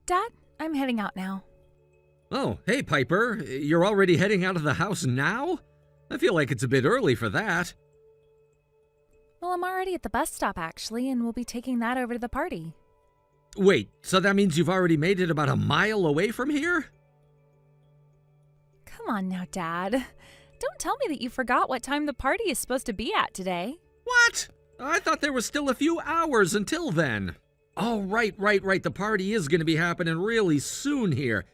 Dad, I'm heading out now. Oh, hey Piper, you're already heading out of the house now? I feel like it's a bit early for that. Well, I'm already at the bus stop, actually, and we'll be taking that over to the party. Wait, so that means you've already made it about a mile away from here? Come on now, Dad. Don't tell me that you forgot what time the party is supposed to be at today. What? I thought there was still a few hours until then. Oh, right. The party is going to be happening really soon here.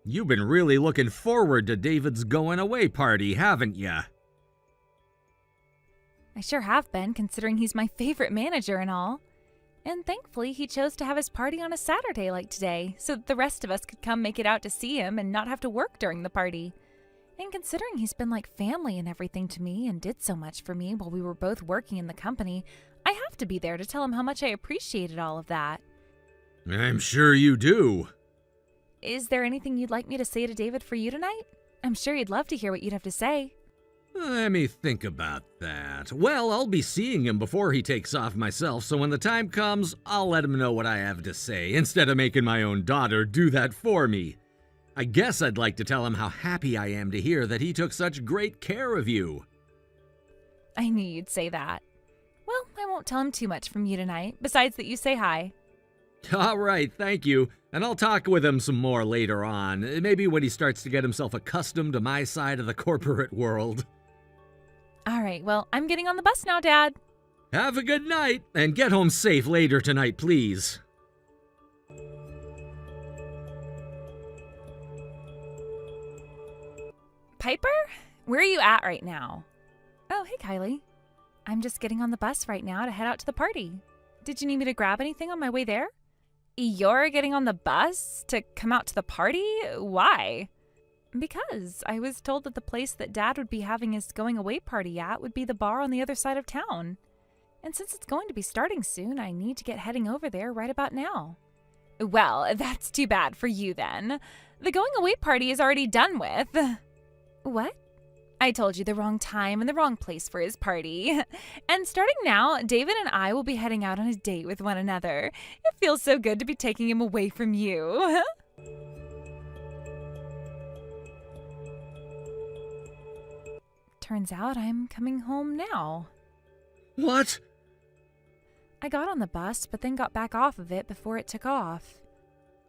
You've been really looking forward to David's going away party, haven't ya? I sure have been, considering he's my favorite manager and all. And thankfully, he chose to have his party on a Saturday like today, so that the rest of us could come make it out to see him and not have to work during the party. And considering he's been like family and everything to me and did so much for me while we were both working in the company, I have to be there to tell him how much I appreciated all of that. I'm sure you do. Is there anything you'd like me to say to David for you tonight? I'm sure he'd love to hear what you'd have to say. Let me think about that. Well, I'll be seeing him before he takes off myself, so when the time comes, I'll let him know what I have to say, instead of making my own daughter do that for me. I guess I'd like to tell him how happy I am to hear that he took such great care of you. I knew you'd say that. Well, I won't tell him too much from you tonight, besides that you say hi. All right, thank you. And I'll talk with him some more later on, maybe when he starts to get himself accustomed to my side of the corporate world. All right, well, I'm getting on the bus now, Dad. Have a good night, and get home safe later tonight, please. Piper? Where are you at right now? Oh, hey, Kylie. I'm just getting on the bus right now to head out to the party. Did you need me to grab anything on my way there? You're getting on the bus to come out to the party? Why? Because I was told that the place that Dad would be having his going away party at would be the bar on the other side of town. And since it's going to be starting soon, I need to get heading over there right about now. Well, that's too bad for you then. The going away party is already done with. What? I told you the wrong time and the wrong place for his party. And starting now, David and I will be heading out on a date with one another. It feels so good to be taking him away from you. Turns out I'm coming home now. What? I got on the bus, but then got back off of it before it took off.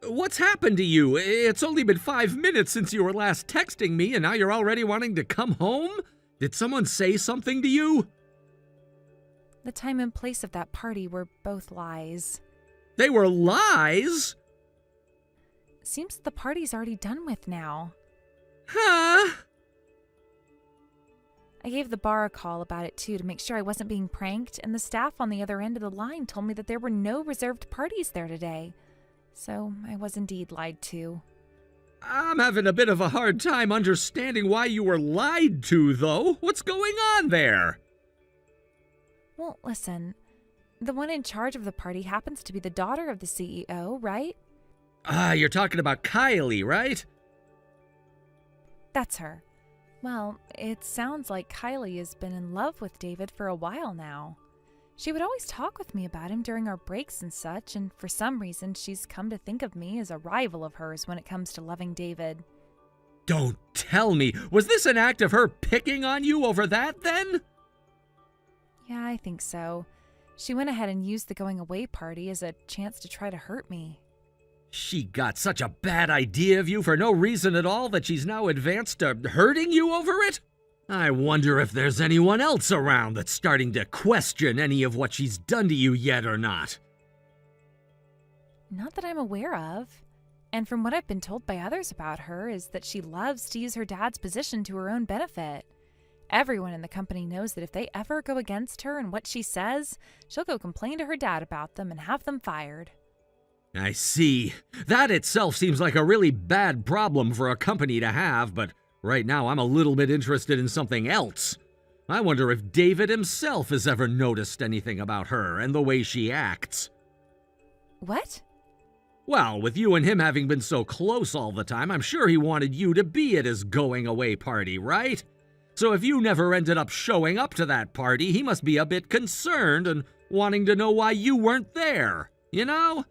What's happened to you? It's only been 5 minutes since you were last texting me, and now you're already wanting to come home? Did someone say something to you? The time and place of that party were both lies. They were lies? Seems the party's already done with now. Huh? I gave the bar a call about it too to make sure I wasn't being pranked, and the staff on the other end of the line told me that there were no reserved parties there today. So I was indeed lied to. I'm having a bit of a hard time understanding why you were lied to, though. What's going on there? Well, listen. The one in charge of the party happens to be the daughter of the CEO, right? You're talking about Kylie, right? That's her. Well, it sounds like Kylie has been in love with David for a while now. She would always talk with me about him during our breaks and such, and for some reason she's come to think of me as a rival of hers when it comes to loving David. Don't tell me. Was this an act of her picking on you over that, then? Yeah, I think so. She went ahead and used the going away party as a chance to try to hurt me. She got such a bad idea of you for no reason at all that she's now advanced to hurting you over it? I wonder if there's anyone else around that's starting to question any of what she's done to you yet or not. Not that I'm aware of. And from what I've been told by others about her is that she loves to use her dad's position to her own benefit. Everyone in the company knows that if they ever go against her and what she says, she'll go complain to her dad about them and have them fired. I see. That itself seems like a really bad problem for a company to have, but right now I'm a little bit interested in something else. I wonder if David himself has ever noticed anything about her and the way she acts. What? Well, with you and him having been so close all the time, I'm sure he wanted you to be at his going-away party, right? So if you never ended up showing up to that party, he must be a bit concerned and wanting to know why you weren't there, you know?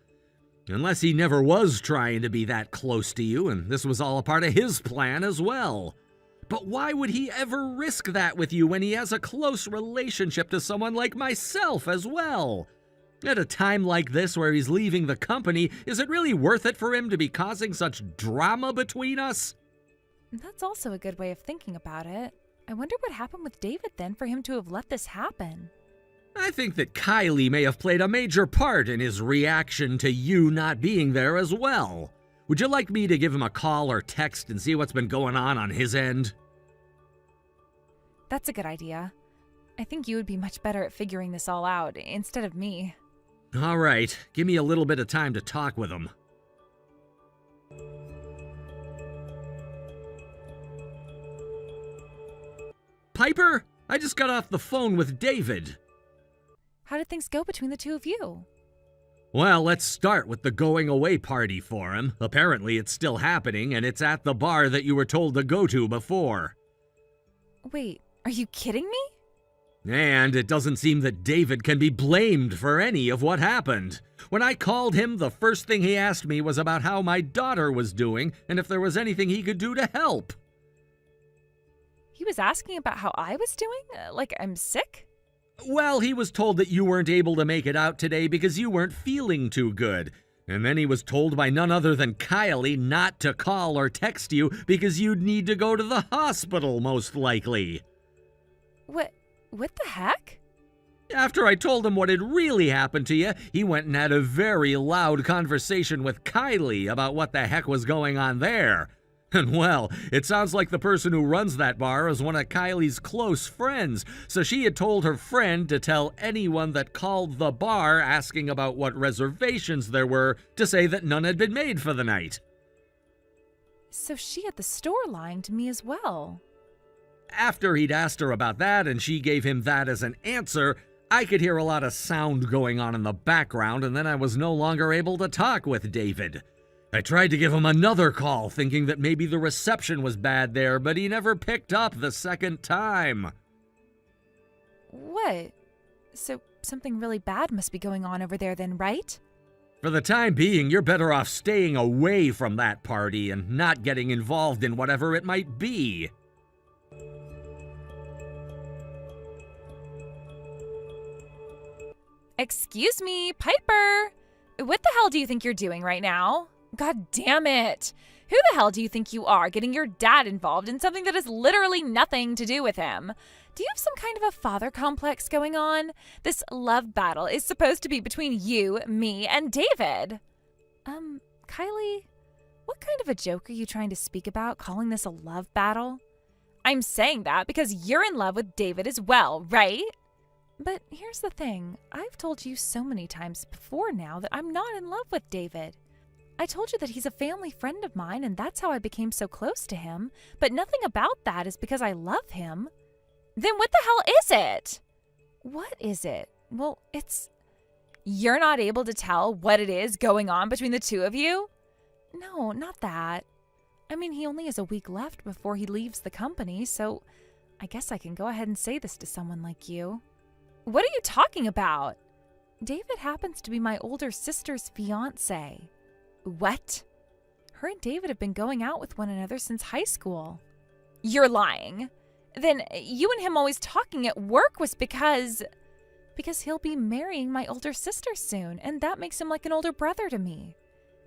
Unless he never was trying to be that close to you, and this was all a part of his plan as well. But why would he ever risk that with you when he has a close relationship to someone like myself as well? At a time like this where he's leaving the company, is it really worth it for him to be causing such drama between us? That's also a good way of thinking about it. I wonder what happened with David then for him to have let this happen. I think that Kylie may have played a major part in his reaction to you not being there as well. Would you like me to give him a call or text and see what's been going on his end? That's a good idea. I think you would be much better at figuring this all out instead of me. All right, give me a little bit of time to talk with him. Piper, I just got off the phone with David. How did things go between the two of you? Well, let's start with the going away party for him. Apparently it's still happening, and it's at the bar that you were told to go to before. Wait, are you kidding me? And it doesn't seem that David can be blamed for any of what happened. When I called him, the first thing he asked me was about how my daughter was doing and if there was anything he could do to help. He was asking about how I was doing? Like I'm sick? Well, he was told that you weren't able to make it out today because you weren't feeling too good. And then he was told by none other than Kylie not to call or text you because you'd need to go to the hospital, most likely. What the heck? After I told him what had really happened to you, he went and had a very loud conversation with Kylie about what the heck was going on there. And well, it sounds like the person who runs that bar is one of Kylie's close friends, so she had told her friend to tell anyone that called the bar asking about what reservations there were to say that none had been made for the night. So she at the store lying to me as well. After he'd asked her about that and she gave him that as an answer, I could hear a lot of sound going on in the background, and then I was no longer able to talk with David. I tried to give him another call, thinking that maybe the reception was bad there, but he never picked up the second time. What? So something really bad must be going on over there then, right? For the time being, you're better off staying away from that party and not getting involved in whatever it might be. Excuse me, Piper! What the hell do you think you're doing right now? God damn it! Who the hell do you think you are, getting your dad involved in something that has literally nothing to do with him? Do you have some kind of a father complex going on? This love battle is supposed to be between you, me, and David. Kylie, what kind of a joke are you trying to speak about, calling this a love battle? I'm saying that because you're in love with David as well, right? But here's the thing. I've told you so many times before now that I'm not in love with David. I told you that he's a family friend of mine, and that's how I became so close to him. But nothing about that is because I love him. Then what the hell is it? What is it? Well, it's... You're not able to tell what it is going on between the two of you? No, not that. I mean, he only has a week left before he leaves the company, so I guess I can go ahead and say this to someone like you. What are you talking about? David happens to be my older sister's fiancé. What? Her and David have been going out with one another since high school. You're lying. Then you and him always talking at work was because he'll be marrying my older sister soon, and that makes him like an older brother to me.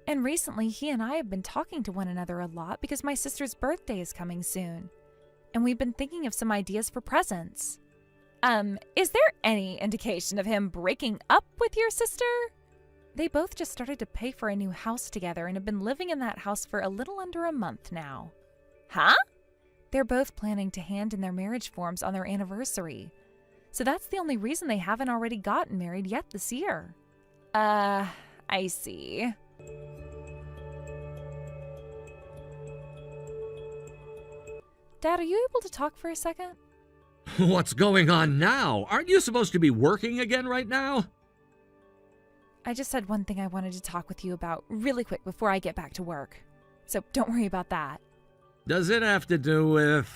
And recently he and I have been talking to one another a lot because my sister's birthday is coming soon. And we've been thinking of some ideas for presents. Is there any indication of him breaking up with your sister? They both just started to pay for a new house together and have been living in that house for a little under a month now. Huh? They're both planning to hand in their marriage forms on their anniversary. So that's the only reason they haven't already gotten married yet this year. I see. Dad, are you able to talk for a second? What's going on now? Aren't you supposed to be working again right now? I just had one thing I wanted to talk with you about really quick before I get back to work. So don't worry about that. Does it have to do with,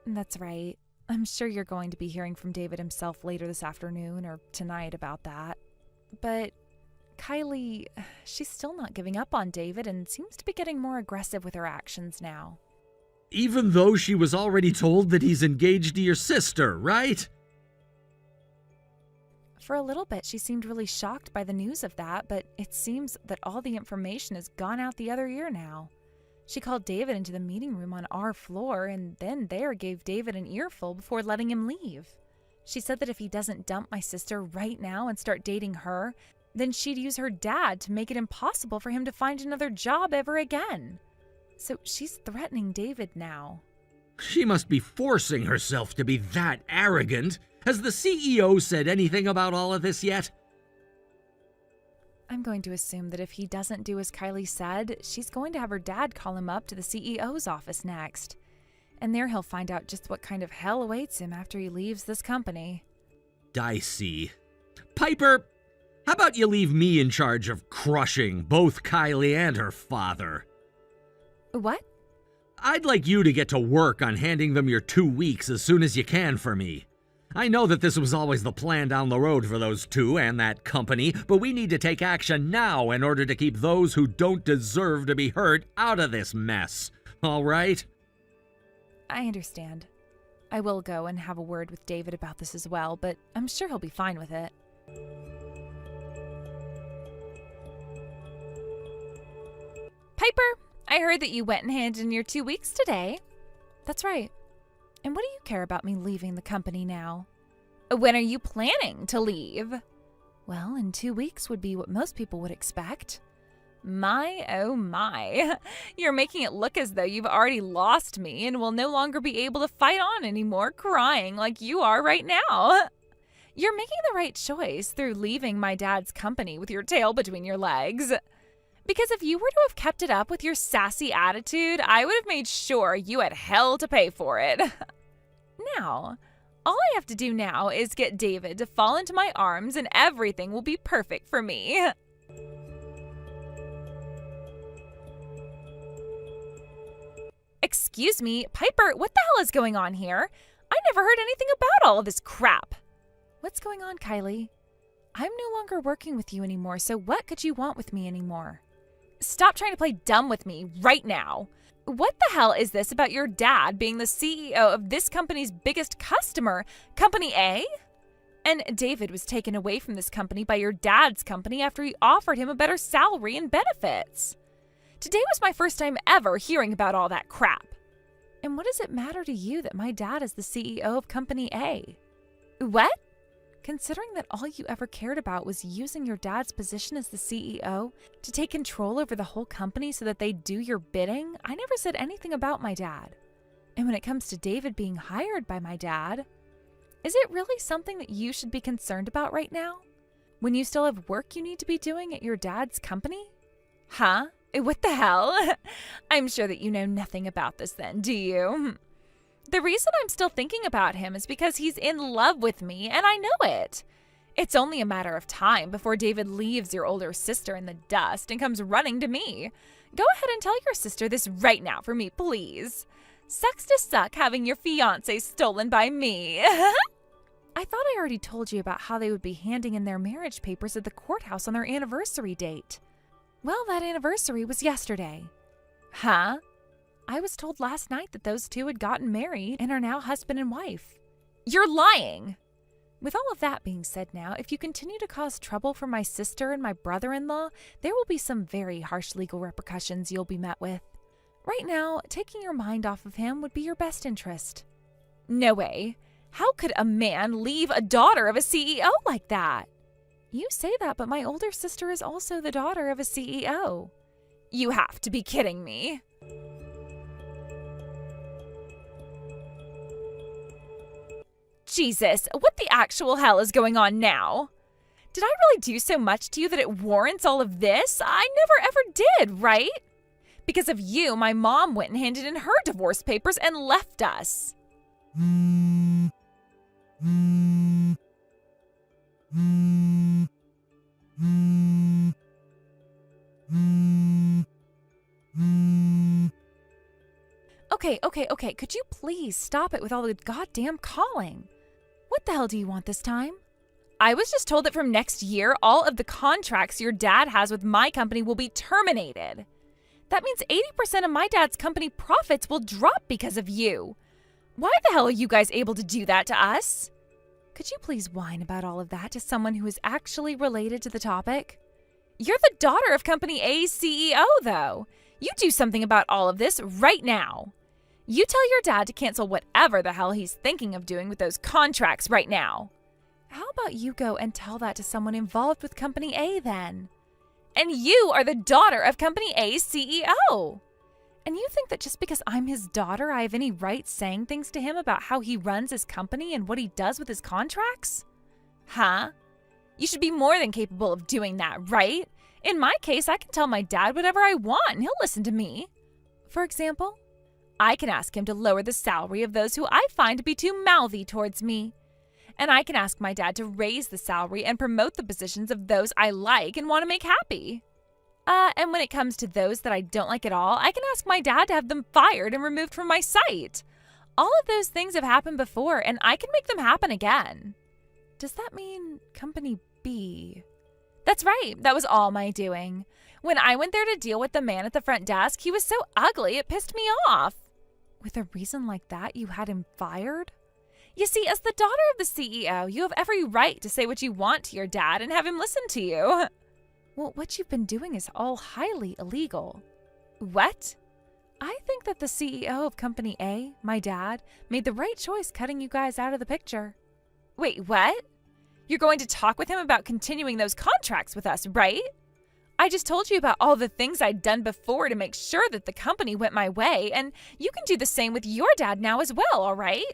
That's right. I'm sure you're going to be hearing from David himself later this afternoon or tonight about that. But Kylie, she's still not giving up on David and seems to be getting more aggressive with her actions now. Even though she was already told that he's engaged to your sister, right? For a little bit, she seemed really shocked by the news of that, but it seems that all the information has gone out the other ear now. She called David into the meeting room on our floor and then there gave David an earful before letting him leave. She said that if he doesn't dump my sister right now and start dating her, then she'd use her dad to make it impossible for him to find another job ever again. So she's threatening David now. She must be forcing herself to be that arrogant. Has the CEO said anything about all of this yet? I'm going to assume that if he doesn't do as Kylie said, she's going to have her dad call him up to the CEO's office next. And there he'll find out just what kind of hell awaits him after he leaves this company. Dicey. Piper, how about you leave me in charge of crushing both Kylie and her father? What? I'd like you to get to work on handing them your 2 weeks as soon as you can for me. I know that this was always the plan down the road for those two and that company, but we need to take action now in order to keep those who don't deserve to be hurt out of this mess. All right? I understand. I will go and have a word with David about this as well, but I'm sure he'll be fine with it. Piper, I heard that you went and handed in your 2 weeks today. That's right. And what do you care about me leaving the company now? When are you planning to leave? Well, in 2 weeks would be what most people would expect. My, oh my. You're making it look as though you've already lost me and will no longer be able to fight on anymore crying like you are right now. You're making the right choice through leaving my dad's company with your tail between your legs. Because if you were to have kept it up with your sassy attitude, I would have made sure you had hell to pay for it. Now, all I have to do now is get David to fall into my arms and everything will be perfect for me. Excuse me, Piper, what the hell is going on here? I never heard anything about all of this crap. What's going on, Kylie? I'm no longer working with you anymore, so what could you want with me anymore? Stop trying to play dumb with me right now. What the hell is this about your dad being the CEO of this company's biggest customer, Company A? And David was taken away from this company by your dad's company after he offered him a better salary and benefits. Today was my first time ever hearing about all that crap. And what does it matter to you that my dad is the CEO of Company A? What? Considering that all you ever cared about was using your dad's position as the CEO to take control over the whole company so that they do your bidding, I never said anything about my dad. And when it comes to David being hired by my dad, is it really something that you should be concerned about right now? When you still have work you need to be doing at your dad's company? Huh? What the hell? I'm sure that you know nothing about this then, do you? The reason I'm still thinking about him is because he's in love with me, and I know it. It's only a matter of time before David leaves your older sister in the dust and comes running to me. Go ahead and tell your sister this right now for me, please. Sucks to suck having your fiancé stolen by me. I thought I already told you about how they would be handing in their marriage papers at the courthouse on their anniversary date. Well, that anniversary was yesterday. Huh? I was told last night that those two had gotten married and are now husband and wife. You're lying! With all of that being said now, if you continue to cause trouble for my sister and my brother-in-law, there will be some very harsh legal repercussions you'll be met with. Right now, taking your mind off of him would be your best interest. No way. How could a man leave a daughter of a CEO like that? You say that, but my older sister is also the daughter of a CEO. You have to be kidding me. Jesus, what the actual hell is going on now? Did I really do so much to you that it warrants all of this? I never ever did, right? Because of you, my mom went and handed in her divorce papers and left us. Okay. Could you please stop it with all the goddamn calling? What the hell do you want this time? I was just told that from next year, all of the contracts your dad has with my company will be terminated. That means 80% of my dad's company profits will drop because of you. Why the hell are you guys able to do that to us? Could you please whine about all of that to someone who is actually related to the topic? You're the daughter of Company A's CEO, though. You do something about all of this right now. You tell your dad to cancel whatever the hell he's thinking of doing with those contracts right now. How about you go and tell that to someone involved with Company A then? And you are the daughter of Company A's CEO. And you think that just because I'm his daughter, I have any right saying things to him about how he runs his company and what he does with his contracts? Huh? You should be more than capable of doing that, right? In my case, I can tell my dad whatever I want and he'll listen to me. For example, I can ask him to lower the salary of those who I find to be too mouthy towards me. And I can ask my dad to raise the salary and promote the positions of those I like and want to make happy. And when it comes to those that I don't like at all, I can ask my dad to have them fired and removed from my site. All of those things have happened before, and I can make them happen again. Does that mean Company B? That's right, that was all my doing. When I went there to deal with the man at the front desk, he was so ugly it pissed me off. With a reason like that, you had him fired? You see, as the daughter of the CEO, you have every right to say what you want to your dad and have him listen to you. Well, what you've been doing is all highly illegal. What? I think that the CEO of Company A, my dad, made the right choice cutting you guys out of the picture. Wait, what? You're going to talk with him about continuing those contracts with us, right? I just told you about all the things I'd done before to make sure that the company went my way, and you can do the same with your dad now as well, all right?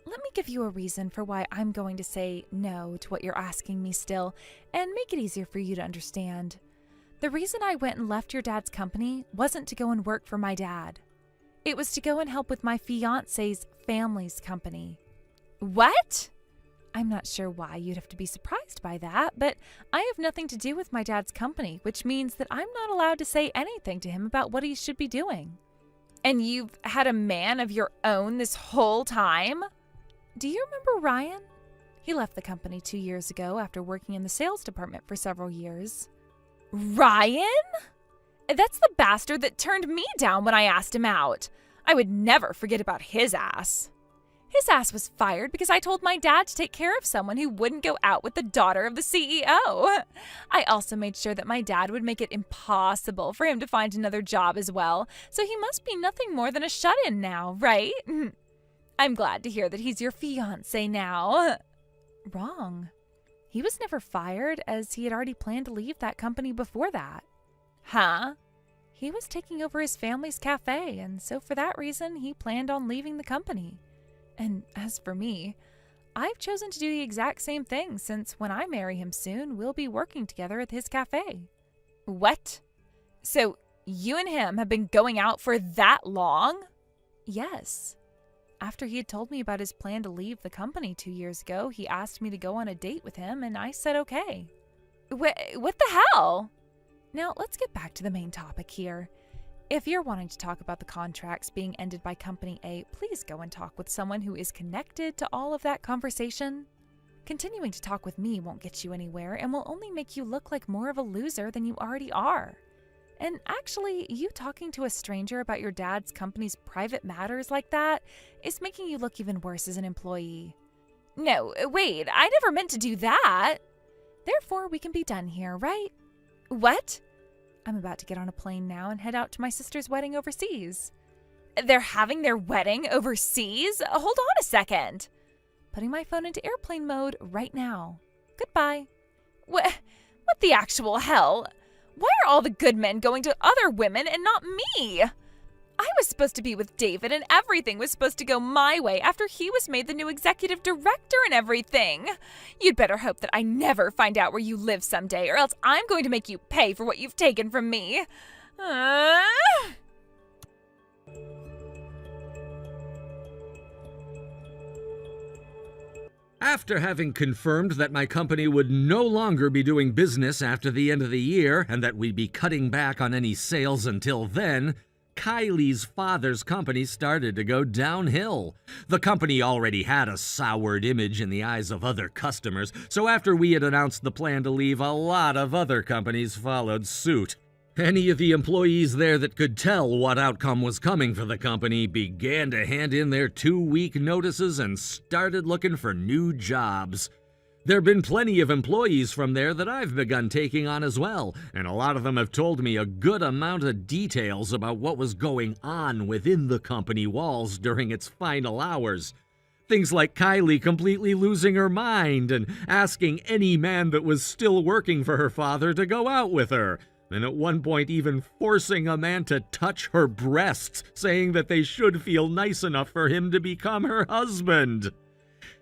Let me give you a reason for why I'm going to say no to what you're asking me still, and make it easier for you to understand. The reason I went and left your dad's company wasn't to go and work for my dad. It was to go and help with my fiancé's family's company. What? I'm not sure why you'd have to be surprised by that, but I have nothing to do with my dad's company, which means that I'm not allowed to say anything to him about what he should be doing. And you've had a man of your own this whole time? Do you remember Ryan? He left the company 2 years ago after working in the sales department for several years. Ryan? That's the bastard that turned me down when I asked him out. I would never forget about his ass. His ass was fired because I told my dad to take care of someone who wouldn't go out with the daughter of the CEO. I also made sure that my dad would make it impossible for him to find another job as well, so he must be nothing more than a shut-in now, right? I'm glad to hear that he's your fiancé now. Wrong. He was never fired, as he had already planned to leave that company before that. Huh? He was taking over his family's cafe, and so for that reason, he planned on leaving the company. And as for me, I've chosen to do the exact same thing, since when I marry him soon, we'll be working together at his cafe. What? So you and him have been going out for that long? Yes. After he had told me about his plan to leave the company 2 years ago, he asked me to go on a date with him, and I said okay. What the hell? Now, let's get back to the main topic here. If you're wanting to talk about the contracts being ended by Company A, please go and talk with someone who is connected to all of that conversation. Continuing to talk with me won't get you anywhere and will only make you look like more of a loser than you already are. And actually, you talking to a stranger about your dad's company's private matters like that is making you look even worse as an employee. No, wait, I never meant to do that. Therefore, we can be done here, right? What? I'm about to get on a plane now and head out to my sister's wedding overseas. They're having their wedding overseas? Hold on a second. Putting my phone into airplane mode right now. Goodbye. What the actual hell? Why are all the good men going to other women and not me? I was supposed to be with David and everything was supposed to go my way after he was made the new executive director and everything. You'd better hope that I never find out where you live someday, or else I'm going to make you pay for what you've taken from me. After having confirmed that my company would no longer be doing business after the end of the year and that we'd be cutting back on any sales until then, Kylie's father's company started to go downhill. The company already had a soured image in the eyes of other customers, so after we had announced the plan to leave, a lot of other companies followed suit. Any of the employees there that could tell what outcome was coming for the company began to hand in their 2-week notices and started looking for new jobs. There have been plenty of employees from there that I've begun taking on as well, and a lot of them have told me a good amount of details about what was going on within the company walls during its final hours. Things like Kylie completely losing her mind and asking any man that was still working for her father to go out with her. And at one point even forcing a man to touch her breasts, saying that they should feel nice enough for him to become her husband.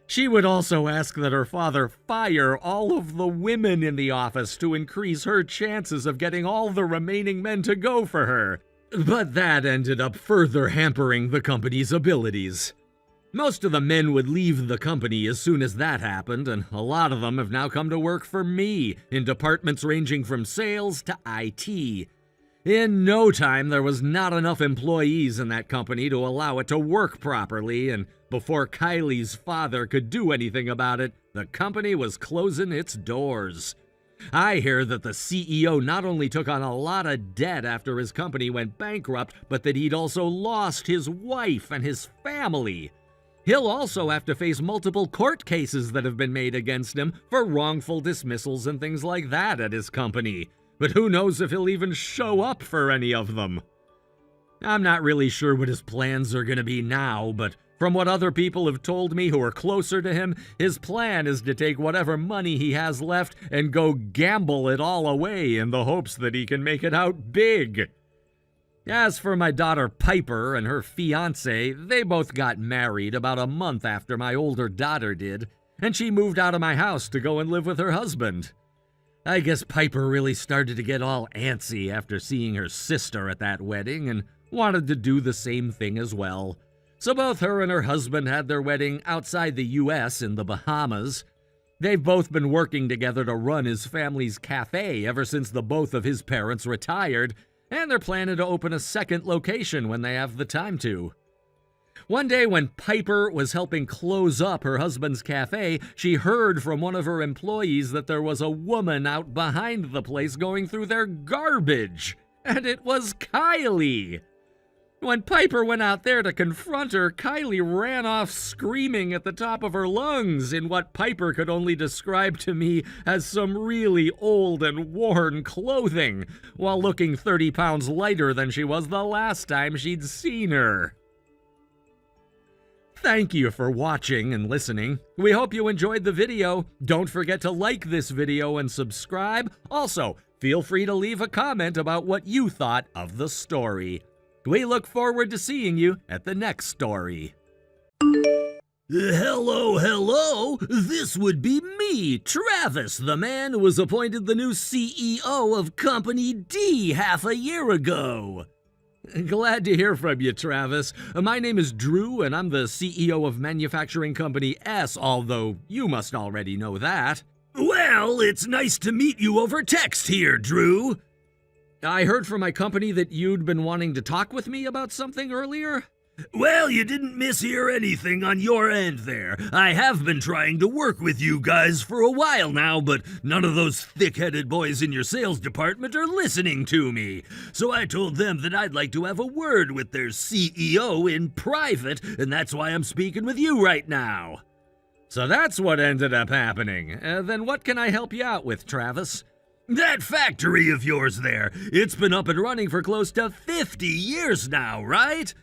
She would also ask that her father fire all of the women in the office to increase her chances of getting all the remaining men to go for her. But that ended up further hampering the company's abilities. Most of the men would leave the company as soon as that happened, and a lot of them have now come to work for me in departments ranging from sales to IT. In no time, there was not enough employees in that company to allow it to work properly, and before Kylie's father could do anything about it, the company was closing its doors. I hear that the CEO not only took on a lot of debt after his company went bankrupt, but that he'd also lost his wife and his family. He'll also have to face multiple court cases that have been made against him for wrongful dismissals and things like that at his company. But who knows if he'll even show up for any of them. I'm not really sure what his plans are going to be now, but from what other people have told me who are closer to him, his plan is to take whatever money he has left and go gamble it all away in the hopes that he can make it out big. As for my daughter Piper and her fiancé, they both got married about a month after my older daughter did, and she moved out of my house to go and live with her husband. I guess Piper really started to get all antsy after seeing her sister at that wedding and wanted to do the same thing as well. So both her and her husband had their wedding outside the U.S. in the Bahamas. They've both been working together to run his family's cafe ever since the both of his parents retired, and they're planning to open a second location when they have the time to. One day when Piper was helping close up her husband's cafe, she heard from one of her employees that there was a woman out behind the place going through their garbage, and it was Kylie. When Piper went out there to confront her, Kylie ran off screaming at the top of her lungs in what Piper could only describe to me as some really old and worn clothing, while looking 30 pounds lighter than she was the last time she'd seen her. Thank you for watching and listening. We hope you enjoyed the video. Don't forget to like this video and subscribe. Also, feel free to leave a comment about what you thought of the story. We look forward to seeing you at the next story. Hello. This would be me, Travis, the man who was appointed the new CEO of Company D half a year ago. Glad to hear from you, Travis. My name is Drew, and I'm the CEO of Manufacturing Company S, although you must already know that. Well, it's nice to meet you over text here, Drew. I heard from my company that you'd been wanting to talk with me about something earlier. Well, you didn't mishear anything on your end there. I have been trying to work with you guys for a while now, but none of those thick-headed boys in your sales department are listening to me. So I told them that I'd like to have a word with their CEO in private, and that's why I'm speaking with you right now. So that's what ended up happening. Then what can I help you out with, Travis? That factory of yours there, it's been up and running for close to 50 years now, right?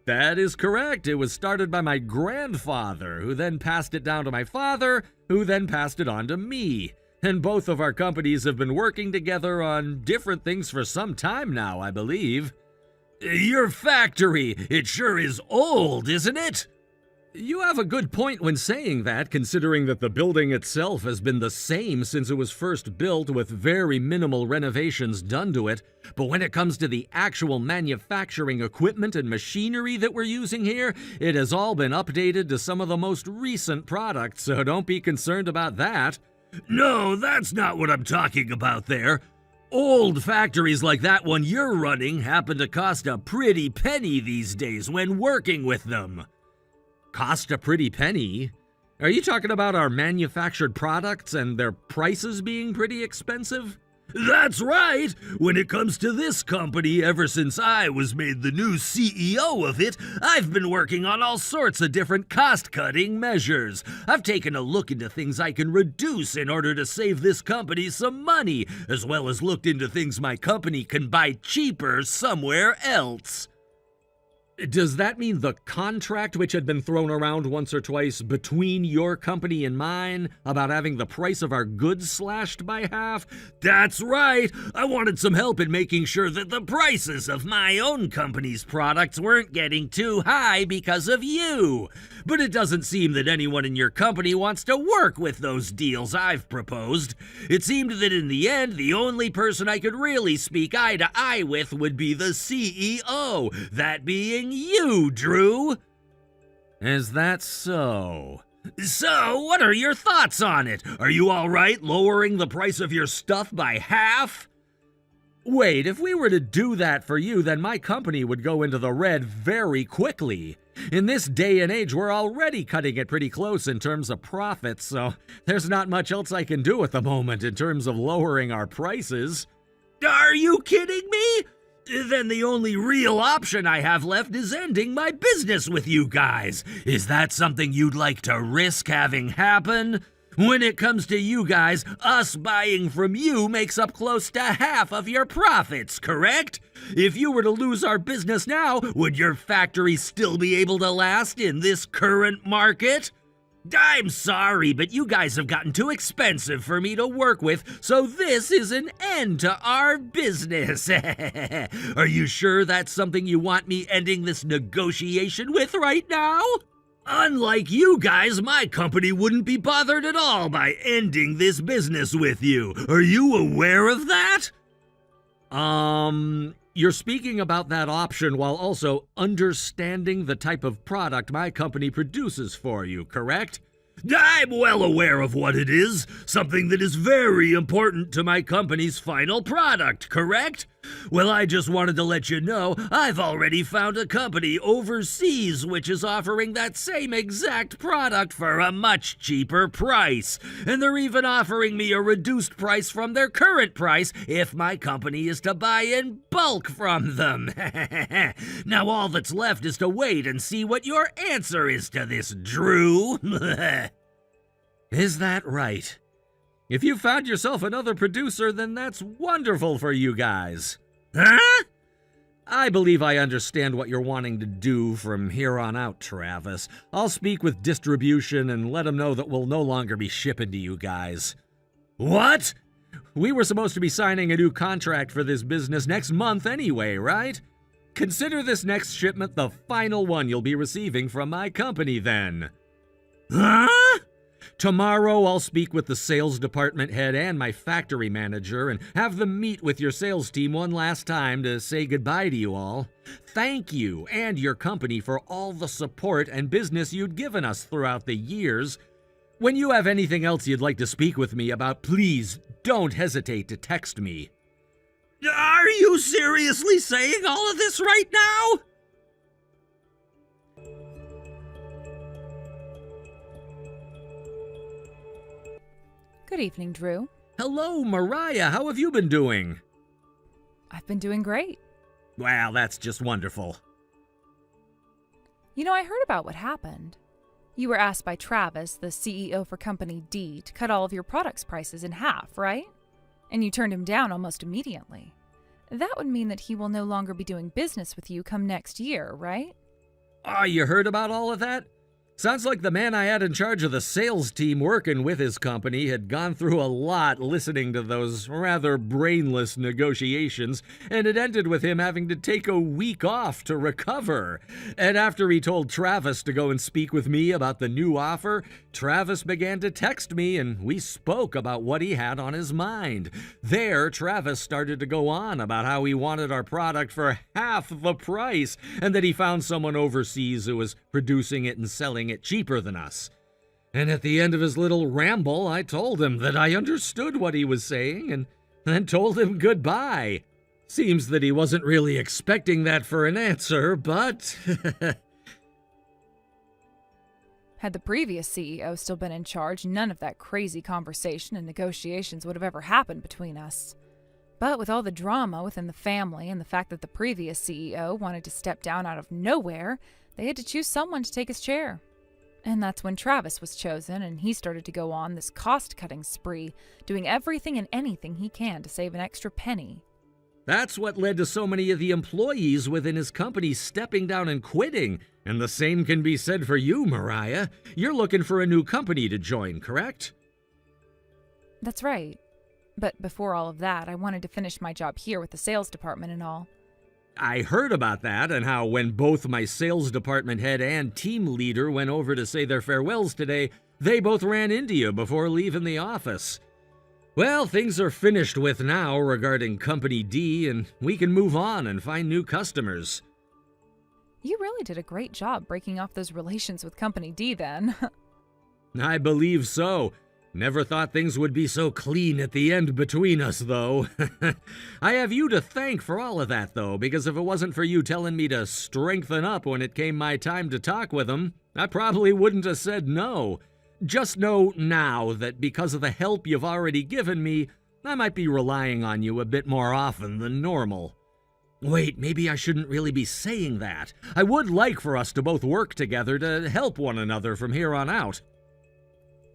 That is correct. It was started by my grandfather, who then passed it down to my father, who then passed it on to me. And both of our companies have been working together on different things for some time now, I believe. Your factory, it sure is old, isn't it? You have a good point when saying that, considering that the building itself has been the same since it was first built with very minimal renovations done to it. But when it comes to the actual manufacturing equipment and machinery that we're using here, it has all been updated to some of the most recent products, so don't be concerned about that. No, that's not what I'm talking about there. Old factories like that one you're running happen to cost a pretty penny these days when working with them. Cost a pretty penny? Are you talking about our manufactured products and their prices being pretty expensive? That's right! When it comes to this company, ever since I was made the new CEO of it, I've been working on all sorts of different cost-cutting measures. I've taken a look into things I can reduce in order to save this company some money, as well as looked into things my company can buy cheaper somewhere else. Does that mean the contract which had been thrown around once or twice between your company and mine about having the price of our goods slashed by half? That's right! I wanted some help in making sure that the prices of my own company's products weren't getting too high because of you. But it doesn't seem that anyone in your company wants to work with those deals I've proposed. It seemed that in the end, the only person I could really speak eye to eye with would be the CEO, that being you, Drew. Is that so? So, what are your thoughts on it? Are you all right lowering the price of your stuff by half? Wait, if we were to do that for you, then my company would go into the red very quickly. In this day and age, we're already cutting it pretty close in terms of profits, so there's not much else I can do at the moment in terms of lowering our prices. Are you kidding me? Then the only real option I have left is ending my business with you guys. Is that something you'd like to risk having happen? When it comes to you guys, us buying from you makes up close to half of your profits, correct? If you were to lose our business now, would your factory still be able to last in this current market? I'm sorry, but you guys have gotten too expensive for me to work with, so this is an end to our business. Are you sure that's something you want me ending this negotiation with right now? Unlike you guys, my company wouldn't be bothered at all by ending this business with you. Are you aware of that? You're speaking about that option while also understanding the type of product my company produces for you, correct? I'm well aware of what it is. Something that is very important to my company's final product, correct? Well, I just wanted to let you know I've already found a company overseas which is offering that same exact product for a much cheaper price. And they're even offering me a reduced price from their current price if my company is to buy in bulk from them. Now all that's left is to wait and see what your answer is to this, Drew. Is that right? If you found yourself another producer, then that's wonderful for you guys. Huh? I believe I understand what you're wanting to do from here on out, Travis. I'll speak with distribution and let them know that we'll no longer be shipping to you guys. What? We were supposed to be signing a new contract for this business next month anyway, right? Consider this next shipment the final one you'll be receiving from my company then. Huh? Tomorrow I'll speak with the sales department head and my factory manager and have them meet with your sales team one last time to say goodbye to you all. Thank you and your company for all the support and business you'd given us throughout the years. When you have anything else you'd like to speak with me about, please don't hesitate to text me. Are you seriously saying all of this right now? Good evening, Drew. Hello, Mariah. How have you been doing? I've been doing great. Well, that's just wonderful. You know, I heard about what happened. You were asked by Travis, the CEO for Company D, to cut all of your products' prices in half, right? And you turned him down almost immediately. That would mean that he will no longer be doing business with you come next year, right? Oh, you heard about all of that? Sounds like the man I had in charge of the sales team working with his company had gone through a lot listening to those rather brainless negotiations, and it ended with him having to take a week off to recover. And after he told Travis to go and speak with me about the new offer, Travis began to text me and we spoke about what he had on his mind. There, Travis started to go on about how he wanted our product for half the price and that he found someone overseas who was producing it and selling it cheaper than us. And at the end of his little ramble, I told him that I understood what he was saying and and told him goodbye. Seems that he wasn't really expecting that for an answer, but... Had the previous CEO still been in charge, none of that crazy conversation and negotiations would have ever happened between us. But with all the drama within the family and the fact that the previous CEO wanted to step down out of nowhere, they had to choose someone to take his chair. And that's when Travis was chosen, and he started to go on this cost-cutting spree, doing everything and anything he can to save an extra penny. That's what led to so many of the employees within his company stepping down and quitting. And the same can be said for you, Mariah. You're looking for a new company to join, correct? That's right. But before all of that, I wanted to finish my job here with the sales department and all. I heard about that and how when both my sales department head and team leader went over to say their farewells today, they both ran into you before leaving the office. Well, things are finished with now regarding Company D, and we can move on and find new customers. You really did a great job breaking off those relations with Company D then. I believe so. Never thought things would be so clean at the end between us, though. I have you to thank for all of that, though, because if it wasn't for you telling me to strengthen up when it came my time to talk with him, I probably wouldn't have said no. Just know now that because of the help you've already given me, I might be relying on you a bit more often than normal. Wait, maybe I shouldn't really be saying that. I would like for us to both work together to help one another from here on out.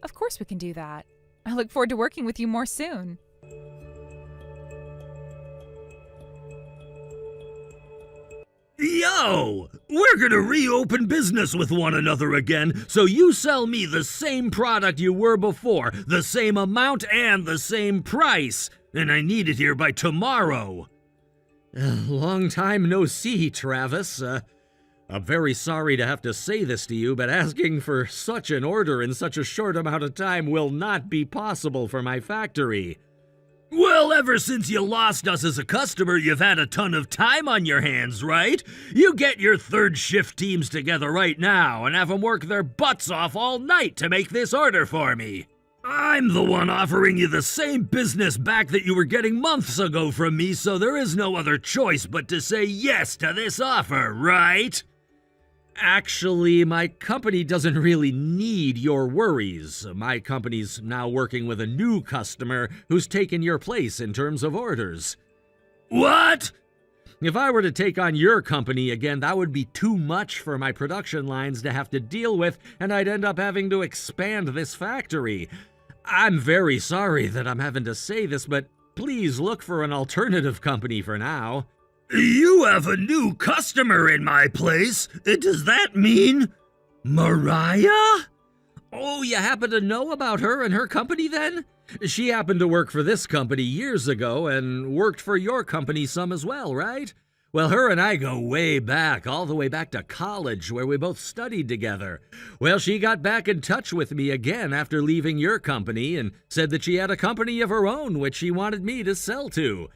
Of course we can do that. I look forward to working with you more soon. Yo! We're gonna reopen business with one another again, so you sell me the same product you were before, the same amount and the same price, and I need it here by tomorrow. Long time no see, Travis. I'm very sorry to have to say this to you, but asking for such an order in such a short amount of time will not be possible for my factory. Well, ever since you lost us as a customer, you've had a ton of time on your hands, right? You get your third shift teams together right now and have them work their butts off all night to make this order for me. I'm the one offering you the same business back that you were getting months ago from me, so there is no other choice but to say yes to this offer, right? Actually, my company doesn't really need your worries. My company's now working with a new customer who's taken your place in terms of orders. What? If I were to take on your company again, that would be too much for my production lines to have to deal with, and I'd end up having to expand this factory. I'm very sorry that I'm having to say this, but please look for an alternative company for now. You have a new customer in my place. Does that mean Mariah? Oh, you happen to know about her and her company then? She happened to work for this company years ago and worked for your company some as well, right? Well, her and I go way back, all the way back to college, where we both studied together. Well, she got back in touch with me again after leaving your company and said that she had a company of her own which she wanted me to sell to.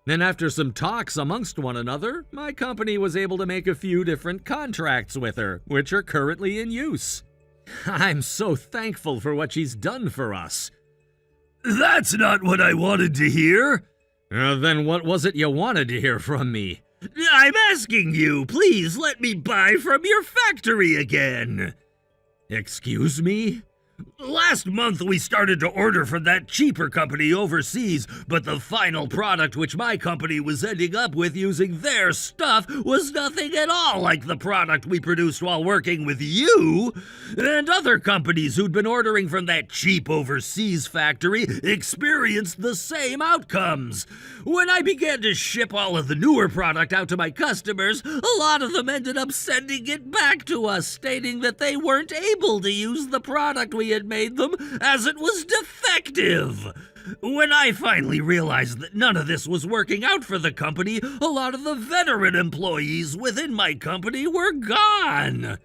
Then after some talks amongst one another, my company was able to make a few different contracts with her, which are currently in use. I'm so thankful for what she's done for us. That's not what I wanted to hear. Then what was it you wanted to hear from me? I'm asking you, please let me buy from your factory again. Excuse me? Last month we started to order from that cheaper company overseas, but the final product which my company was ending up with using their stuff was nothing at all like the product we produced while working with you. And other companies who'd been ordering from that cheap overseas factory experienced the same outcomes. When I began to ship all of the newer product out to my customers, a lot of them ended up sending it back to us, stating that they weren't able to use the product we had made them as it was defective. When I finally realized that none of this was working out for the company, a lot of the veteran employees within my company were gone.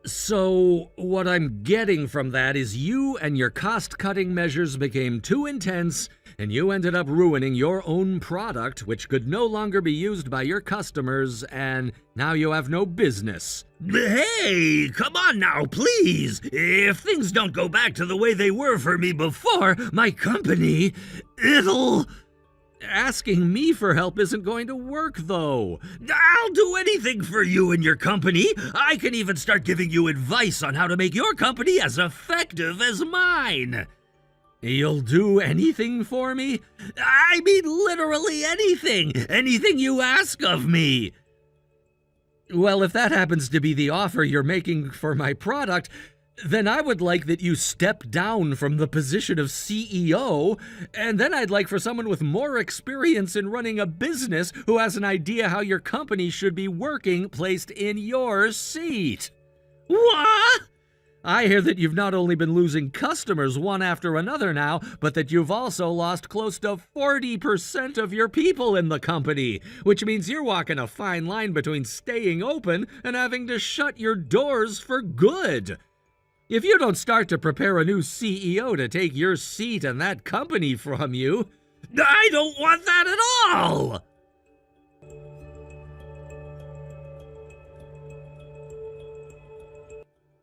So, what I'm getting from that is you and your cost-cutting measures became too intense, and you ended up ruining your own product, which could no longer be used by your customers, and now you have no business. Hey, come on now, please. If things don't go back to the way they were for me before, my company, it'll Asking me for help isn't going to work, though. I'll do anything for you and your company. I can even start giving you advice on how to make your company as effective as mine. You'll do anything for me? I mean literally anything. Anything you ask of me. Well, if that happens to be the offer you're making for my product, then I would like that you step down from the position of CEO, and then I'd like for someone with more experience in running a business who has an idea how your company should be working placed in your seat. What? I hear that you've not only been losing customers one after another now, but that you've also lost close to 40% of your people in the company, which means you're walking a fine line between staying open and having to shut your doors for good. If you don't start to prepare a new CEO to take your seat and that company from you, I don't want that at all!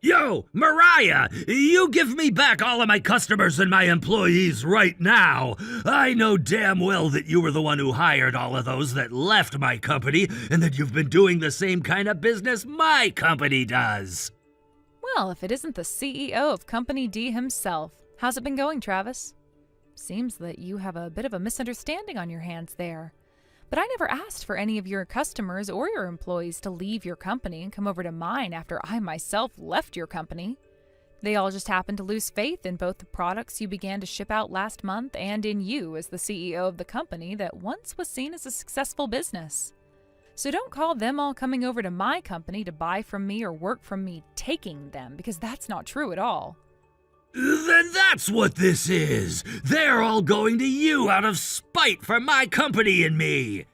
Yo, Mariah, you give me back all of my customers and my employees right now. I know damn well that you were the one who hired all of those that left my company and that you've been doing the same kind of business my company does. Well, if it isn't the CEO of Company D himself. How's it been going, Travis? Seems that you have a bit of a misunderstanding on your hands there. But I never asked for any of your customers or your employees to leave your company and come over to mine after I myself left your company. They all just happened to lose faith in both the products you began to ship out last month and in you as the CEO of the company that once was seen as a successful business. So don't call them all coming over to my company to buy from me or work from me taking them, because that's not true at all. Then that's what this is. They're all going to you out of spite for my company and me.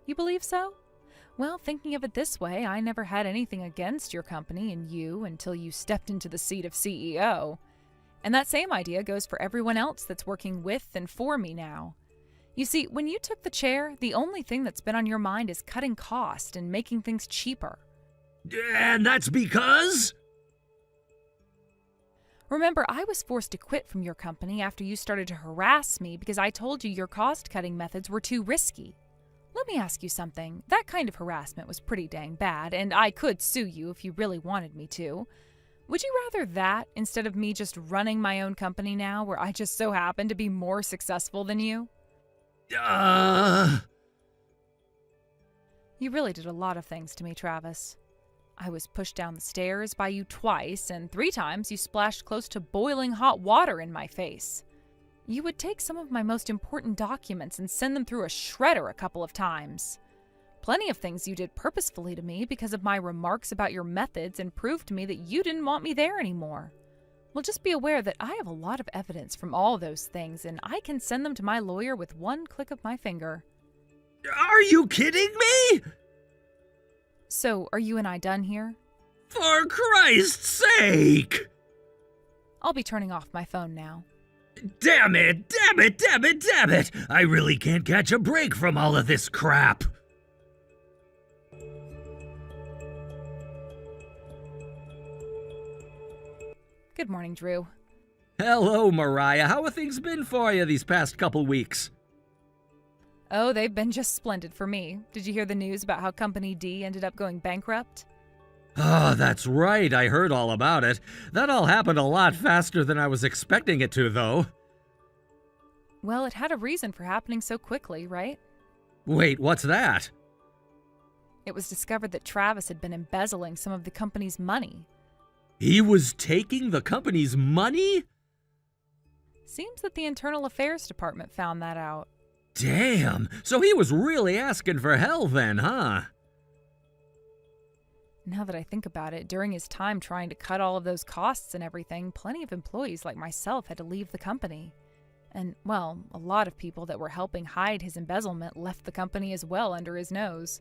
You believe so? Well, thinking of it this way, I never had anything against your company and you until you stepped into the seat of CEO. And that same idea goes for everyone else that's working with and for me now. You see, when you took the chair, the only thing that's been on your mind is cutting cost and making things cheaper. And that's because? Remember, I was forced to quit from your company after you started to harass me because I told you your cost-cutting methods were too risky. Let me ask you something. That kind of harassment was pretty dang bad, and I could sue you if you really wanted me to. Would you rather that instead of me just running my own company now where I just so happen to be more successful than you? You really did a lot of things to me, Travis. I was pushed down the stairs by you twice, and 3 times you splashed close to boiling hot water in my face. You would take some of my most important documents and send them through a shredder a couple of times. Plenty of things you did purposefully to me because of my remarks about your methods and proved to me that you didn't want me there anymore. Well, just be aware that I have a lot of evidence from all those things, and I can send them to my lawyer with one click of my finger. Are you kidding me? So, are you and I done here? For Christ's sake! I'll be turning off my phone now. Damn it, damn it, damn it, damn it! I really can't catch a break from all of this crap. Good morning, Drew. Hello, Mariah. How have things been for you these past couple weeks? Oh, they've been just splendid for me. Did you hear the news about how Company D ended up going bankrupt? Oh, that's right. I heard all about it. That all happened a lot faster than I was expecting it to, though. Well, it had a reason for happening so quickly, right? Wait, what's that? It was discovered that Travis had been embezzling some of the company's money. He was taking the company's money? Seems that the Internal Affairs Department found that out. Damn, so he was really asking for hell then, huh? Now that I think about it, during his time trying to cut all of those costs and everything, plenty of employees like myself had to leave the company. And, well, a lot of people that were helping hide his embezzlement left the company as well under his nose.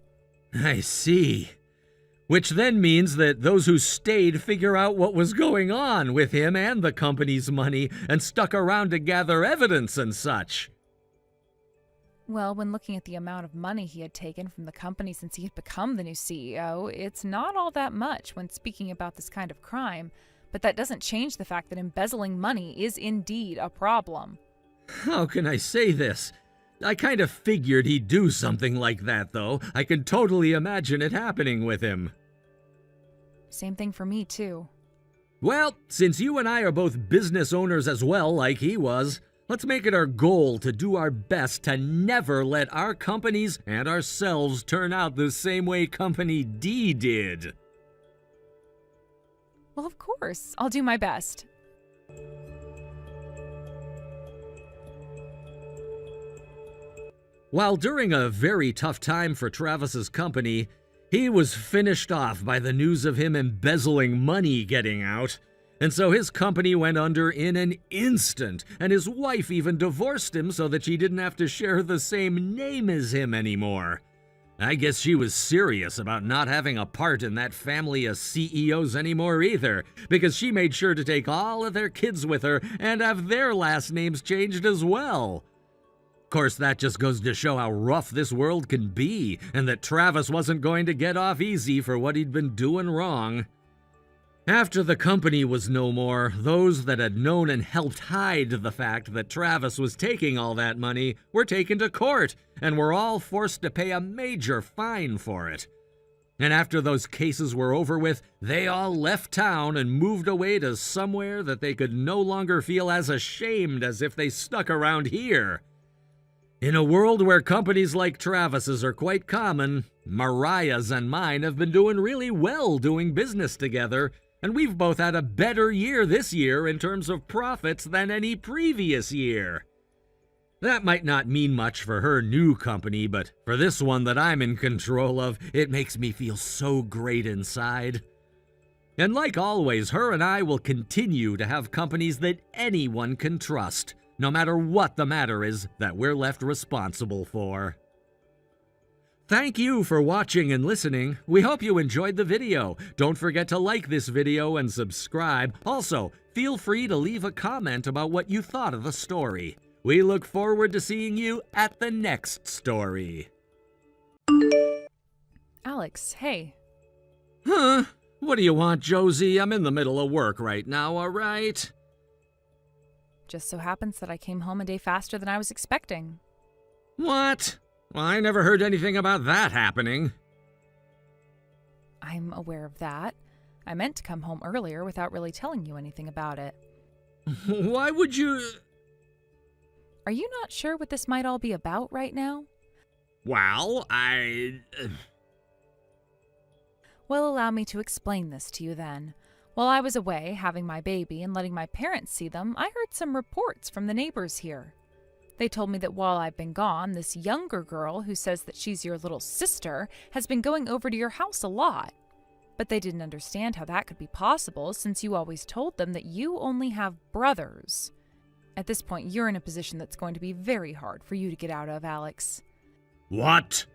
I see. Which then means that those who stayed figure out what was going on with him and the company's money and stuck around to gather evidence and such. Well, when looking at the amount of money he had taken from the company since he had become the new CEO, it's not all that much when speaking about this kind of crime, but that doesn't change the fact that embezzling money is indeed a problem. How can I say this? I kind of figured he'd do something like that, though. I can totally imagine it happening with him. Same thing for me, too. Well, since you and I are both business owners as well, like he was, let's make it our goal to do our best to never let our companies and ourselves turn out the same way Company D did. Well, of course. I'll do my best. While during a very tough time for Travis's company, he was finished off by the news of him embezzling money getting out, and so his company went under in an instant, and his wife even divorced him so that she didn't have to share the same name as him anymore. I guess she was serious about not having a part in that family of CEOs anymore either, because she made sure to take all of their kids with her and have their last names changed as well. Of course, that just goes to show how rough this world can be, and that Travis wasn't going to get off easy for what he'd been doing wrong. After the company was no more, those that had known and helped hide the fact that Travis was taking all that money were taken to court, and were all forced to pay a major fine for it. And after those cases were over with, they all left town and moved away to somewhere that they could no longer feel as ashamed as if they stuck around here. In a world where companies like Travis's are quite common, Mariah's and mine have been doing really well doing business together, and we've both had a better year this year in terms of profits than any previous year. That might not mean much for her new company, but for this one that I'm in control of, it makes me feel so great inside. And like always, her and I will continue to have companies that anyone can trust, no matter what the matter is that we're left responsible for. Thank you for watching and listening. We hope you enjoyed the video. Don't forget to like this video and subscribe. Also, feel free to leave a comment about what you thought of the story. We look forward to seeing you at the next story. Alex, hey. Huh? What do you want, Josie? I'm in the middle of work right now, all right? Just so happens that I came home a day faster than I was expecting. What? Well, I never heard anything about that happening. I'm aware of that. I meant to come home earlier without really telling you anything about it. Why would you... Are you not sure what this might all be about right now? Well, Well, allow me to explain this to you then. While I was away having my baby and letting my parents see them, I heard some reports from the neighbors here. They told me that while I've been gone, this younger girl who says that she's your little sister has been going over to your house a lot. But they didn't understand how that could be possible since you always told them that you only have brothers. At this point, you're in a position that's going to be very hard for you to get out of, Alex. What?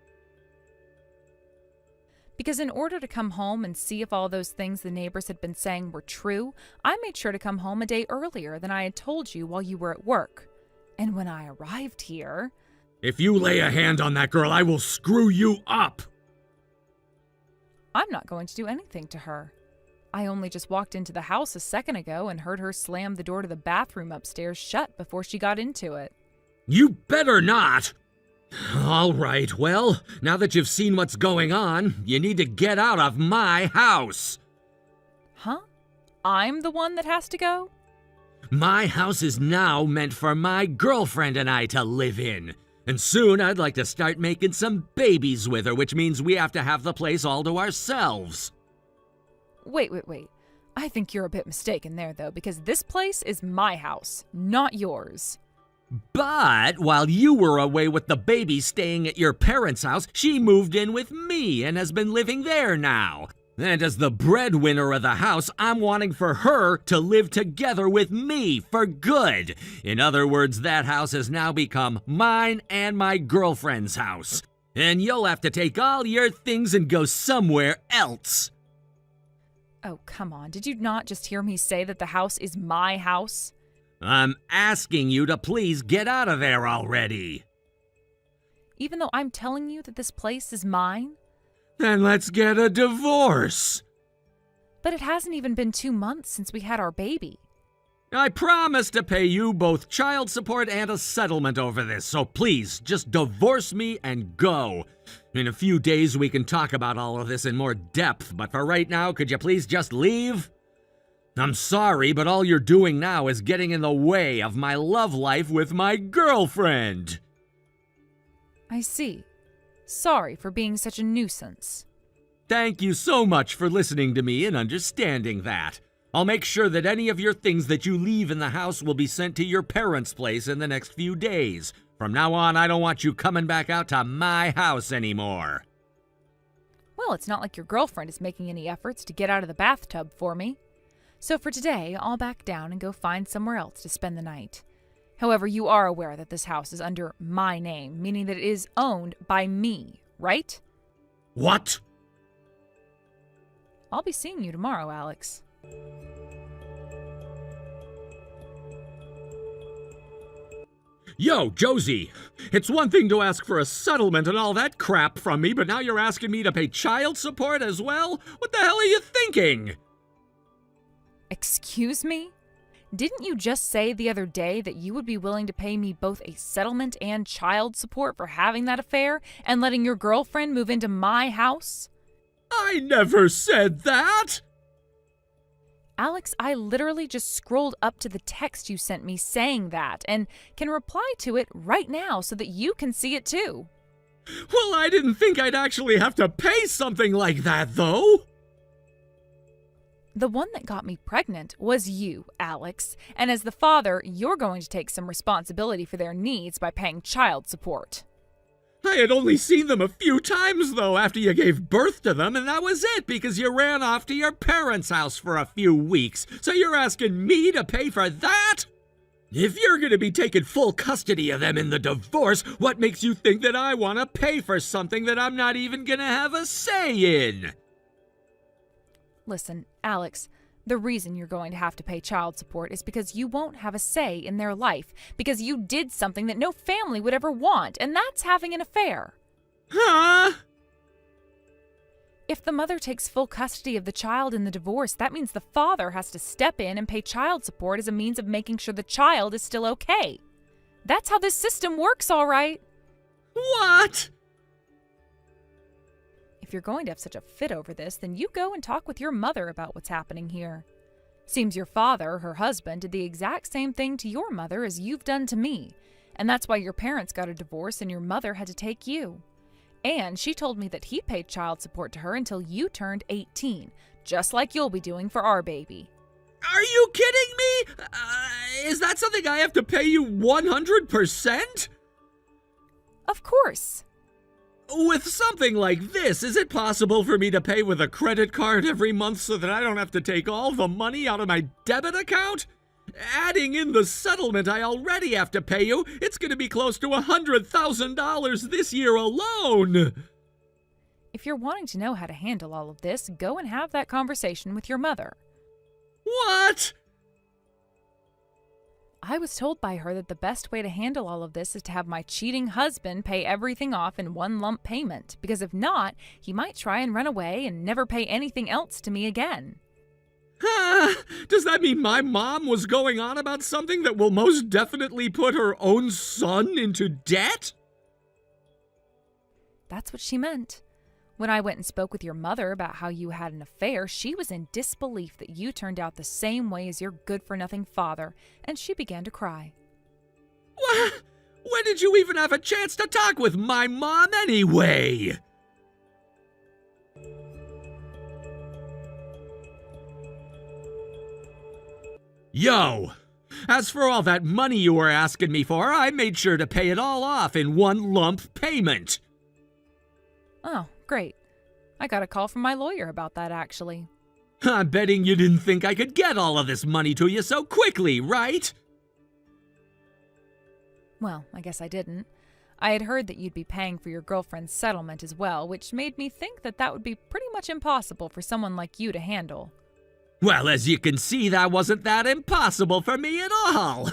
Because in order to come home and see if all those things the neighbors had been saying were true, I made sure to come home a day earlier than I had told you while you were at work. And when I arrived here... If you lay a hand on that girl, I will screw you up! I'm not going to do anything to her. I only just walked into the house a second ago and heard her slam the door to the bathroom upstairs shut before she got into it. You better not! All right, well, now that you've seen what's going on, you need to get out of my house. Huh? I'm the one that has to go? My house is now meant for my girlfriend and I to live in. And soon I'd like to start making some babies with her, which means we have to have the place all to ourselves. Wait. I think you're a bit mistaken there, though, because this place is my house, not yours. But while you were away with the baby staying at your parents' house, she moved in with me and has been living there now. And as the breadwinner of the house, I'm wanting for her to live together with me for good. In other words, that house has now become mine and my girlfriend's house. And you'll have to take all your things and go somewhere else. Oh, come on. Did you not just hear me say that the house is my house? I'm asking you to please get out of there already. Even though I'm telling you that this place is mine? Then let's get a divorce. But it hasn't even been 2 months since we had our baby. I promise to pay you both child support and a settlement over this, so please, just divorce me and go. In a few days we can talk about all of this in more depth, but for right now, could you please just leave? I'm sorry, but all you're doing now is getting in the way of my love life with my girlfriend. I see. Sorry for being such a nuisance. Thank you so much for listening to me and understanding that. I'll make sure that any of your things that you leave in the house will be sent to your parents' place in the next few days. From now on, I don't want you coming back out to my house anymore. Well, it's not like your girlfriend is making any efforts to get out of the bathtub for me. So for today, I'll back down and go find somewhere else to spend the night. However, you are aware that this house is under my name, meaning that it is owned by me, right? What? I'll be seeing you tomorrow, Alex. Yo, Josie, it's one thing to ask for a settlement and all that crap from me, but now you're asking me to pay child support as well? What the hell are you thinking? Excuse me? Didn't you just say the other day that you would be willing to pay me both a settlement and child support for having that affair and letting your girlfriend move into my house? I never said that! Alex, I literally just scrolled up to the text you sent me saying that and can reply to it right now so that you can see it too. Well, I didn't think I'd actually have to pay something like that, though. The one that got me pregnant was you, Alex, and as the father, you're going to take some responsibility for their needs by paying child support. I had only seen them a few times, though, after you gave birth to them, and that was it, because you ran off to your parents' house for a few weeks. So you're asking me to pay for that? If you're going to be taking full custody of them in the divorce, what makes you think that I want to pay for something that I'm not even going to have a say in? Listen, Alex, the reason you're going to have to pay child support is because you won't have a say in their life, because you did something that no family would ever want, and that's having an affair. Huh? If the mother takes full custody of the child in the divorce, that means the father has to step in and pay child support as a means of making sure the child is still okay. That's how this system works, all right. What? If you're going to have such a fit over this, then you go and talk with your mother about what's happening here. Seems your father, her husband, did the exact same thing to your mother as you've done to me, and that's why your parents got a divorce and your mother had to take you. And she told me that he paid child support to her until you turned 18, just like you'll be doing for our baby. Are you kidding me? Is that something I have to pay you 100%? Of course. With something like this, is it possible for me to pay with a credit card every month so that I don't have to take all the money out of my debit account? Adding in the settlement I already have to pay you, it's going to be close to $100,000 this year alone. If you're wanting to know how to handle all of this, go and have that conversation with your mother. What? I was told by her that the best way to handle all of this is to have my cheating husband pay everything off in one lump payment, because if not, he might try and run away and never pay anything else to me again. Does that mean my mom was going on about something that will most definitely put her own son into debt? That's what she meant. When I went and spoke with your mother about how you had an affair, she was in disbelief that you turned out the same way as your good-for-nothing father, and she began to cry. What? When did you even have a chance to talk with my mom anyway? Yo! As for all that money you were asking me for, I made sure to pay it all off in one lump payment. Oh, great. I got a call from my lawyer about that, actually. I'm betting you didn't think I could get all of this money to you so quickly, right? Well, I guess I didn't. I had heard that you'd be paying for your girlfriend's settlement as well, which made me think that that would be pretty much impossible for someone like you to handle. Well, as you can see, that wasn't that impossible for me at all.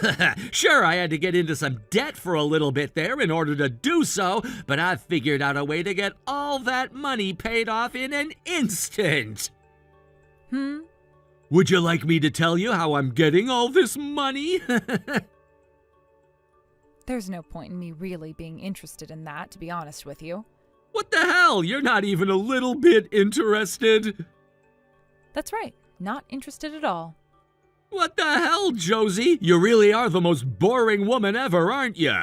Sure, I had to get into some debt for a little bit there in order to do so, but I've figured out a way to get all that money paid off in an instant. Would you like me to tell you how I'm getting all this money? There's no point in me really being interested in that, to be honest with you. What the hell? You're not even a little bit interested? That's right, not interested at all. What the hell, Josie? You really are the most boring woman ever, aren't you?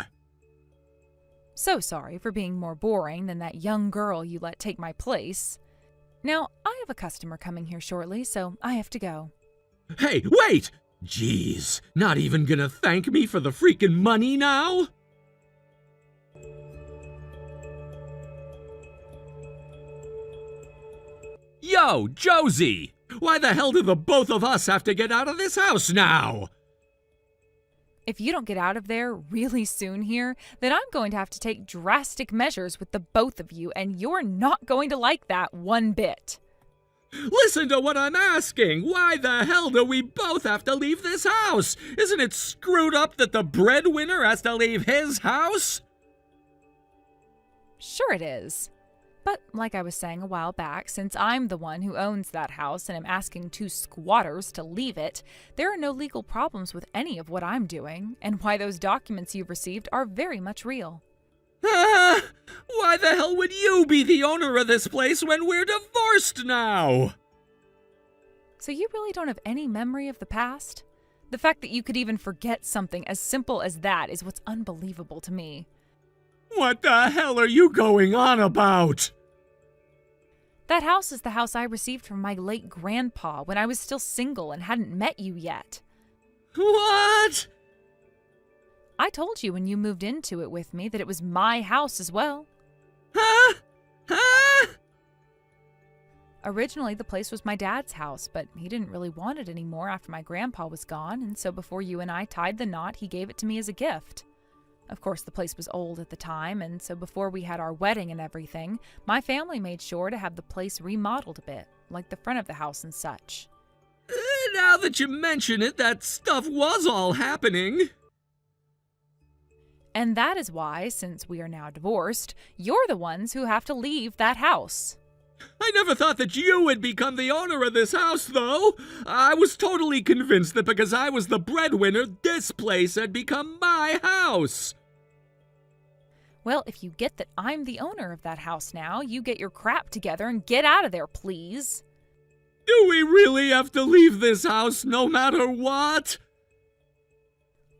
So sorry for being more boring than that young girl you let take my place. Now, I have a customer coming here shortly, so I have to go. Hey, wait! Jeez, not even gonna thank me for the freaking money now? Yo, Josie! Why the hell do the both of us have to get out of this house now? If you don't get out of there really soon here, then I'm going to have to take drastic measures with the both of you, and you're not going to like that one bit. Listen to what I'm asking! Why the hell do we both have to leave this house? Isn't it screwed up that the breadwinner has to leave his house? Sure it is. But like I was saying a while back, since I'm the one who owns that house and am asking two squatters to leave it, there are no legal problems with any of what I'm doing, and why those documents you've received are very much real. Why the hell would you be the owner of this place when we're divorced now? So you really don't have any memory of the past? The fact that you could even forget something as simple as that is what's unbelievable to me. What the hell are you going on about? That house is the house I received from my late grandpa when I was still single and hadn't met you yet. What? I told you when you moved into it with me that it was my house as well. Huh? Huh? Originally, the place was my dad's house, but he didn't really want it anymore after my grandpa was gone, and so before you and I tied the knot, he gave it to me as a gift. Of course, the place was old at the time, and so before we had our wedding and everything, my family made sure to have the place remodeled a bit, like the front of the house and such. Now that you mention it, that stuff was all happening. And that is why, since we are now divorced, you're the ones who have to leave that house. I never thought that you would become the owner of this house, though. I was totally convinced that because I was the breadwinner, this place had become my house. Well, if you get that I'm the owner of that house now, you get your crap together and get out of there, please. Do we really have to leave this house no matter what?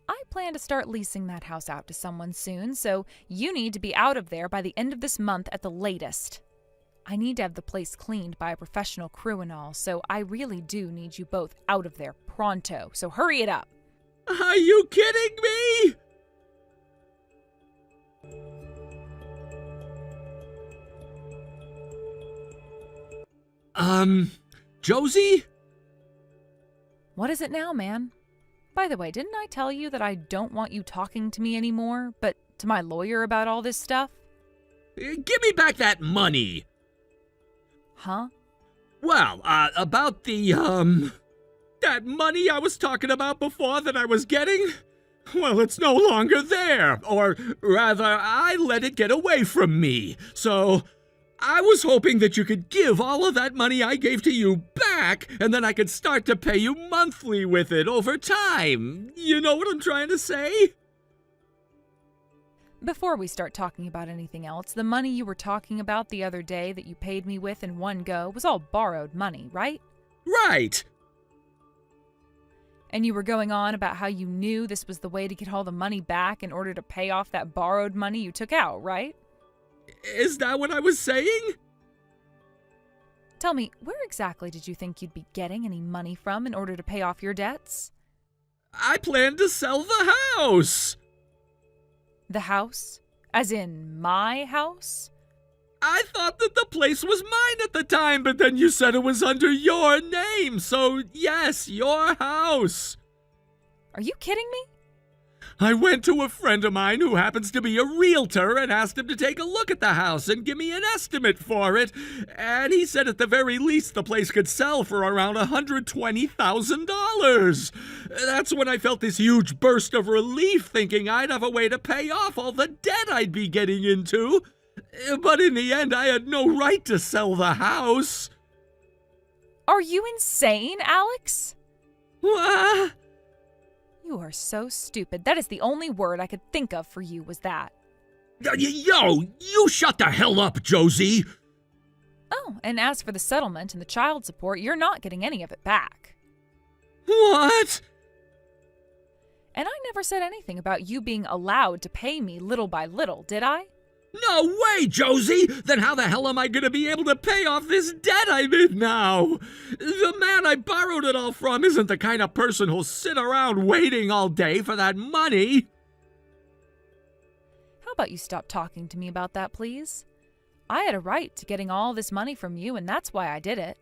I plan to start leasing that house out to someone soon, so you need to be out of there by the end of this month at the latest. I need to have the place cleaned by a professional crew and all, so I really do need you both out of there pronto, so hurry it up. Are you kidding me? Josie? What is it now, man? By the way, didn't I tell you that I don't want you talking to me anymore, but to my lawyer about all this stuff? Give me back that money. Huh? Well, about the, that money I was talking about before that I was getting? Well, it's no longer there. Or rather, I let it get away from me. So, I was hoping that you could give all of that money I gave to you back, and then I could start to pay you monthly with it over time. You know what I'm trying to say? Before we start talking about anything else, the money you were talking about the other day that you paid me with in one go was all borrowed money, right? Right. And you were going on about how you knew this was the way to get all the money back in order to pay off that borrowed money you took out, right? Is that what I was saying? Tell me, where exactly did you think you'd be getting any money from in order to pay off your debts? I planned to sell the house. The house? As in my house? I thought that the place was mine at the time, but then you said it was under your name, so yes, your house. Are you kidding me? I went to a friend of mine who happens to be a realtor and asked him to take a look at the house and give me an estimate for it, and he said at the very least the place could sell for around $120,000. That's when I felt this huge burst of relief, thinking I'd have a way to pay off all the debt I'd be getting into. But in the end, I had no right to sell the house. Are you insane, Alex? What? You are so stupid. That is the only word I could think of for you was that. Yo, you shut the hell up, Josie! Oh, and as for the settlement and the child support, you're not getting any of it back. What? And I never said anything about you being allowed to pay me little by little, did I? No way, Josie! Then how the hell am I gonna be able to pay off this debt I'm in now? The man I borrowed it all from isn't the kind of person who'll sit around waiting all day for that money. How about you stop talking to me about that, please? I had a right to getting all this money from you, and that's why I did it.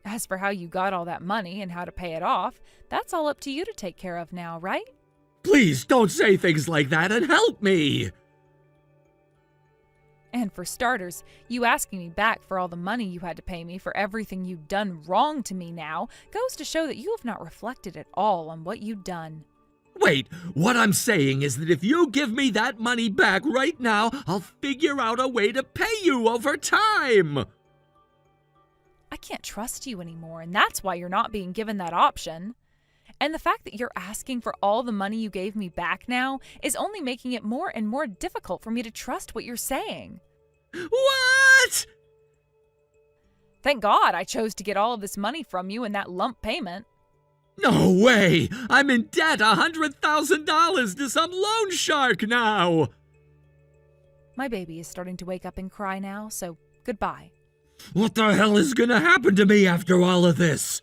As for how you got all that money and how to pay it off, that's all up to you to take care of now, right? Please don't say things like that and help me. And for starters, you asking me back for all the money you had to pay me for everything you've done wrong to me now goes to show that you have not reflected at all on what you've done. Wait, what I'm saying is that if you give me that money back right now, I'll figure out a way to pay you over time. I can't trust you anymore, and that's why you're not being given that option. And the fact that you're asking for all the money you gave me back now is only making it more and more difficult for me to trust what you're saying. What? Thank God I chose to get all of this money from you in that lump payment. No way! I'm in debt $100,000 to some loan shark now! My baby is starting to wake up and cry now, so goodbye. What the hell is gonna happen to me after all of this?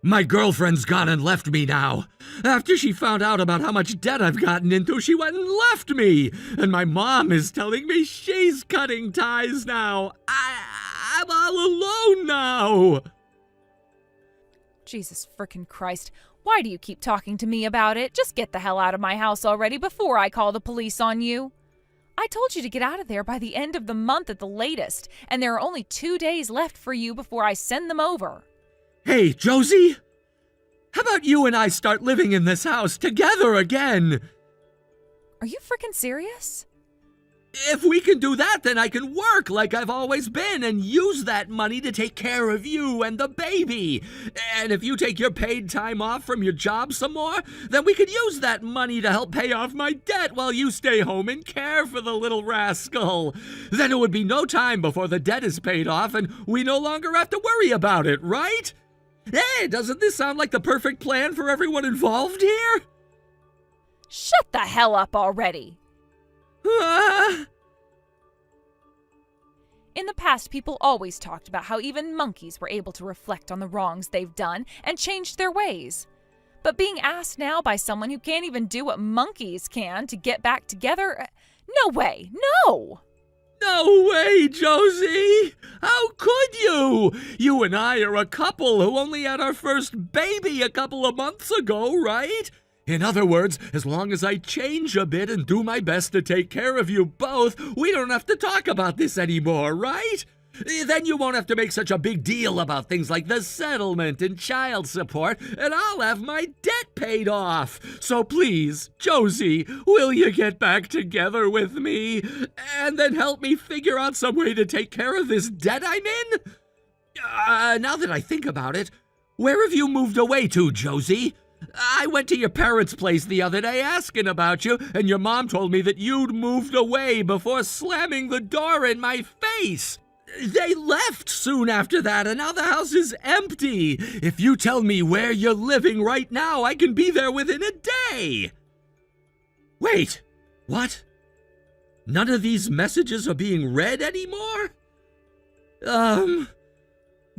My girlfriend's gone and left me now. After she found out about how much debt I've gotten into, she went and left me. And my mom is telling me she's cutting ties now. I'm all alone now. Jesus frickin' Christ. Why do you keep talking to me about it? Just get the hell out of my house already before I call the police on you. I told you to get out of there by the end of the month at the latest, and there are only 2 days left for you before I send them over. Hey, Josie, how about you and I start living in this house together again? Are you frickin' serious? If we can do that, then I can work like I've always been and use that money to take care of you and the baby. And if you take your paid time off from your job some more, then we could use that money to help pay off my debt while you stay home and care for the little rascal. Then it would be no time before the debt is paid off and we no longer have to worry about it, right? Hey, doesn't this sound like the perfect plan for everyone involved here? Shut the hell up already! In the past, people always talked about how even monkeys were able to reflect on the wrongs they've done and change their ways. But being asked now by someone who can't even do what monkeys can to get back together, no way, no! No way, Josie! How could you? You and I are a couple who only had our first baby a couple of months ago, right? In other words, as long as I change a bit and do my best to take care of you both, we don't have to talk about this anymore, right? Then you won't have to make such a big deal about things like the settlement and child support, and I'll have my debt paid off. So please, Josie, will you get back together with me and then help me figure out some way to take care of this debt I'm in? Now that I think about it, where have you moved away to, Josie? I went to your parents' place the other day asking about you, and your mom told me that you'd moved away before slamming the door in my face. They left soon after that, and now the house is empty. If you tell me where you're living right now, I can be there within a day. Wait, what? None of these messages are being read anymore?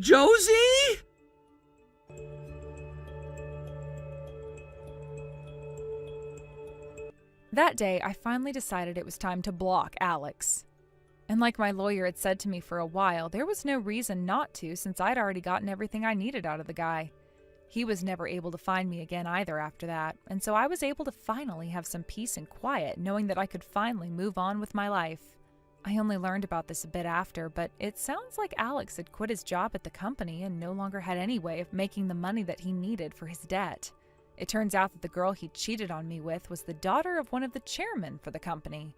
Josie? That day, I finally decided it was time to block Alex. And like my lawyer had said to me for a while, there was no reason not to since I'd already gotten everything I needed out of the guy. He was never able to find me again either after that, and so I was able to finally have some peace and quiet, knowing that I could finally move on with my life. I only learned about this a bit after, but it sounds like Alex had quit his job at the company and no longer had any way of making the money that he needed for his debt. It turns out that the girl he cheated on me with was the daughter of one of the chairmen for the company.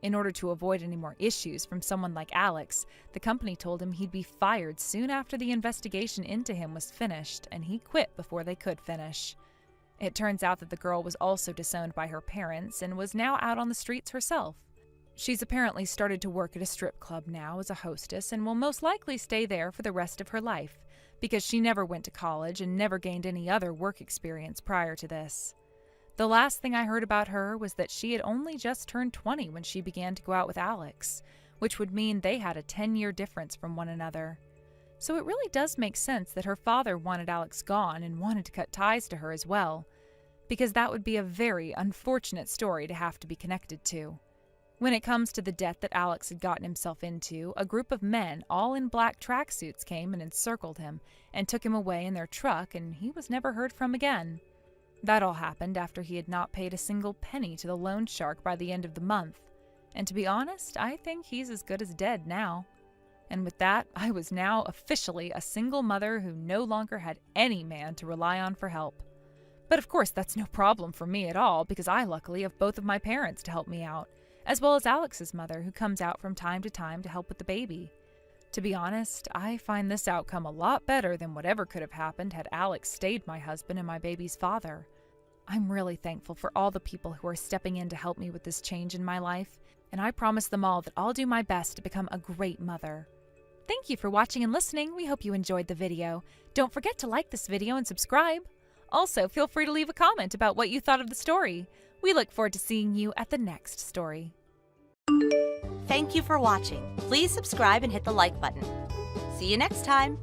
In order to avoid any more issues from someone like Alex, the company told him he'd be fired soon after the investigation into him was finished, and he quit before they could finish. It turns out that the girl was also disowned by her parents and was now out on the streets herself. She's apparently started to work at a strip club now as a hostess and will most likely stay there for the rest of her life, because she never went to college and never gained any other work experience prior to this. The last thing I heard about her was that she had only just turned 20 when she began to go out with Alex, which would mean they had a 10-year difference from one another. So it really does make sense that her father wanted Alex gone and wanted to cut ties to her as well, because that would be a very unfortunate story to have to be connected to. When it comes to the debt that Alex had gotten himself into, a group of men, all in black tracksuits, came and encircled him and took him away in their truck, and he was never heard from again. That all happened after he had not paid a single penny to the loan shark by the end of the month. And to be honest, I think he's as good as dead now. And with that, I was now officially a single mother who no longer had any man to rely on for help. But of course, that's no problem for me at all, because I luckily have both of my parents to help me out, as well as Alex's mother, who comes out from time to help with the baby. To be honest, I find this outcome a lot better than whatever could have happened had Alex stayed my husband and my baby's father. I'm really thankful for all the people who are stepping in to help me with this change in my life, and I promise them all that I'll do my best to become a great mother. Thank you for watching and listening. We hope you enjoyed the video. Don't forget to like this video and subscribe. Also, feel free to leave a comment about what you thought of the story. We look forward to seeing you at the next story. Thank you for watching. Please subscribe and hit the like button. See you next time.